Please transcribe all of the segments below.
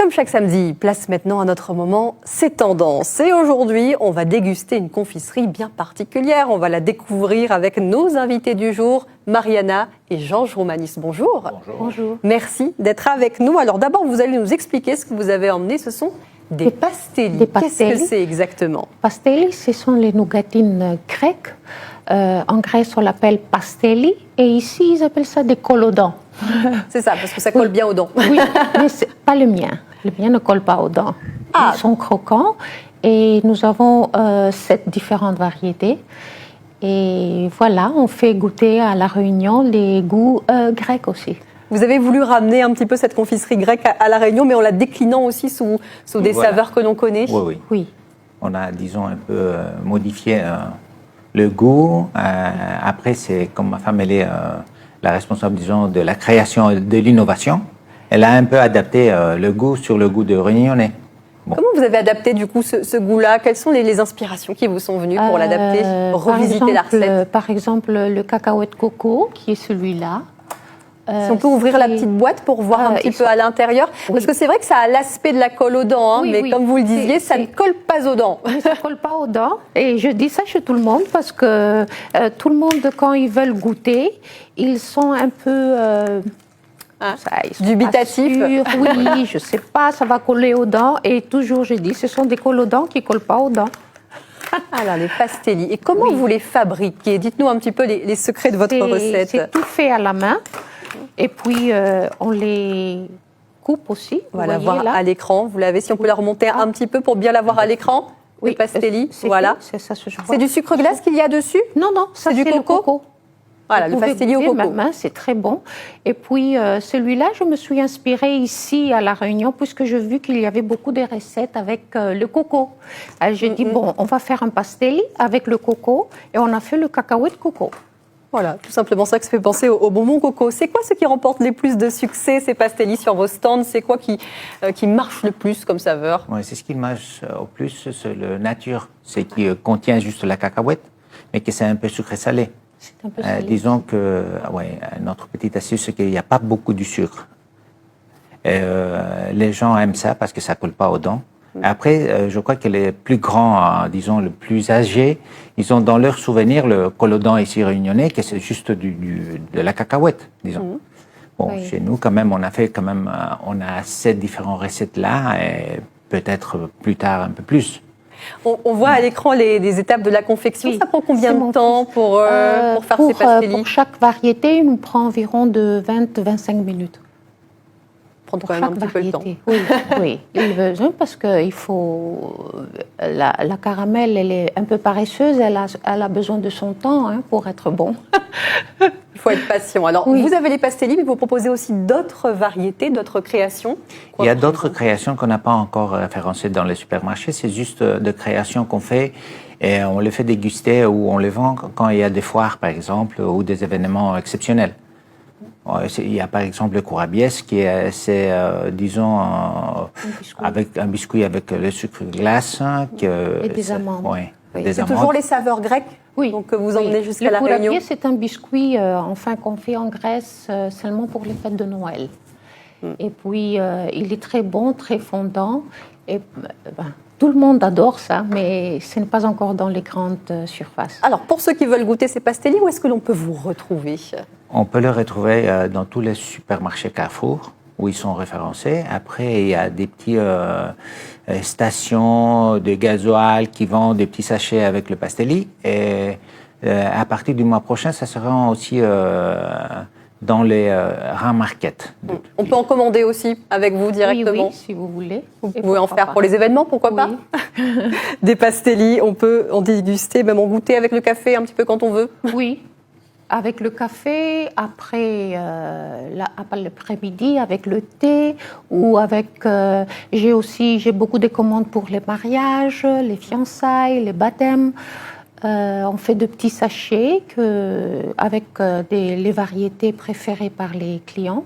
Comme chaque samedi, place maintenant à notre moment, c'est tendance. Et aujourd'hui, on va déguster une confiserie bien particulière. On va la découvrir avec nos invités du jour, Mariana et Georges Romanis. Bonjour. Bonjour. Merci d'être avec nous. Alors d'abord, vous allez nous expliquer ce que vous avez emmené. Ce sont des pastelli. Qu'est-ce que c'est exactement? Pastelli, ce sont les nougatines grecques. En Grèce, on l'appelle pastelli. Et ici, ils appellent ça des collodents. C'est ça, parce que ça colle bien aux dents. Oui, mais ce n'est pas le mien. Le mien ne colle pas aux dents. Ils sont croquants. Et nous avons 7 différentes variétés. Et voilà, on fait goûter à La Réunion les goûts grecs aussi. Vous avez voulu ramener un petit peu cette confiserie grecque à La Réunion, mais en la déclinant aussi sous des saveurs que l'on connaît. Oui. On a, disons, un peu modifié le goût. Après, c'est comme ma femme, elle est la responsable, disons, de la création et de l'innovation. Elle a un peu adapté le goût sur le goût de réunionnais. Bon. Comment vous avez adapté du coup ce goût-là? Quelles sont les inspirations qui vous sont venues pour l'adapter, revisiter la recette? Par exemple, le cacahuète coco, qui est celui-là. Si on peut ouvrir la petite boîte pour voir un petit peu à l'intérieur. Oui. Parce que c'est vrai que ça a l'aspect de la colle aux dents, hein, mais comme vous le disiez, ça ne colle pas aux dents. Ça ne colle pas aux dents. Et je dis ça chez tout le monde parce que tout le monde, quand ils veulent goûter, ils sont un peu... dubitatifs. Oui, je ne sais pas, ça va coller aux dents. Et toujours, je dis, ce sont des collodents qui ne collent pas aux dents. Alors, les pastelli. Et comment vous les fabriquez? Dites-nous un petit peu les secrets de votre recette. C'est tout fait à la main. Et puis, on les coupe aussi. On va la voir à l'écran. Vous l'avez, si on peut la remonter un petit peu pour bien la voir à l'écran. Oui, les pastelli, voilà. C'est du sucre glace qu'il y a dessus? Non, c'est du coco. Voilà, le pastelli au coco. Ma main, c'est très bon. Et puis, celui-là, je me suis inspirée ici à La Réunion, puisque j'ai vu qu'il y avait beaucoup de recettes avec le coco. J'ai dit, bon, on va faire un pastelli avec le coco, et on a fait le cacahuète coco. Voilà, tout simplement ça que ça fait penser au bonbon coco. C'est quoi ce qui remporte les plus de succès, ces pastelli sur vos stands? C'est quoi qui marche le plus comme saveur? C'est ce qui marche au plus, c'est le nature. C'est qui contient juste la cacahuète, mais que c'est un peu sucré-salé. Disons que notre petite astuce, c'est qu'il n'y a pas beaucoup de sucre. Les gens aiment ça parce que ça ne colle pas aux dents. Après, je crois que les plus grands, disons, les plus âgés, ils ont dans leur souvenir le collodant ici réunionnais, que c'est juste de la cacahuète, disons. Chez nous, quand même, on a 7 différentes recettes là, et peut-être plus tard un peu plus. On voit à l'écran les étapes de la confection. Ça prend combien de temps pour faire ces pastelli? Pour chaque variété, il nous prend environ de 20-25 minutes. Prendre quand même un petit peu le temps. Oui. Parce que la caramel, elle est un peu paresseuse, elle a besoin de son temps pour être bon. Il faut être patient. Alors, vous avez les pastelli, mais vous proposez aussi d'autres variétés, d'autres créations. Il y a d'autres créations qu'on n'a pas encore référencées dans les supermarchés. C'est juste de créations qu'on fait et on les fait déguster ou on les vend quand il y a des foires, par exemple, ou des événements exceptionnels. Il y a par exemple le courabiès qui est, disons, avec un biscuit avec le sucre glace. Et des amandes. C'est toujours les saveurs grecques que vous emmenez jusqu'à La Réunion? Le courabiès, c'est un biscuit qu'on fait en Grèce seulement pour les fêtes de Noël. Et puis, il est très bon, très fondant. Et tout le monde adore ça, mais ce n'est pas encore dans les grandes surfaces. Alors, pour ceux qui veulent goûter ces pastelli, où est-ce que l'on peut vous retrouver? On peut les retrouver dans tous les supermarchés Carrefour, où ils sont référencés. Après, il y a des petites stations de gasoil qui vendent des petits sachets avec le pastelli. Et à partir du mois prochain, ça sera aussi dans les Rhin Market. On peut en commander aussi avec vous directement? Oui, si vous voulez. Vous pouvez en faire pour les événements, pourquoi pas? Des pastelli, on peut en déguster, même en goûter avec le café un petit peu quand on veut? Oui. Avec le café, après l'après-midi, avec le thé, ou avec... j'ai beaucoup de commandes pour les mariages, les fiançailles, les baptêmes. On fait de petits sachets avec les variétés préférées par les clients.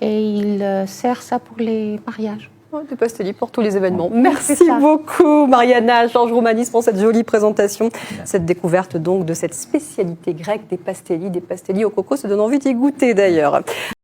Et ils servent ça pour les mariages. Des pastelli pour tous les événements. Merci beaucoup Mariana, Georges Romanis pour cette jolie présentation, cette découverte donc de cette spécialité grecque des pastelli au coco. Ça donne envie d'y goûter d'ailleurs.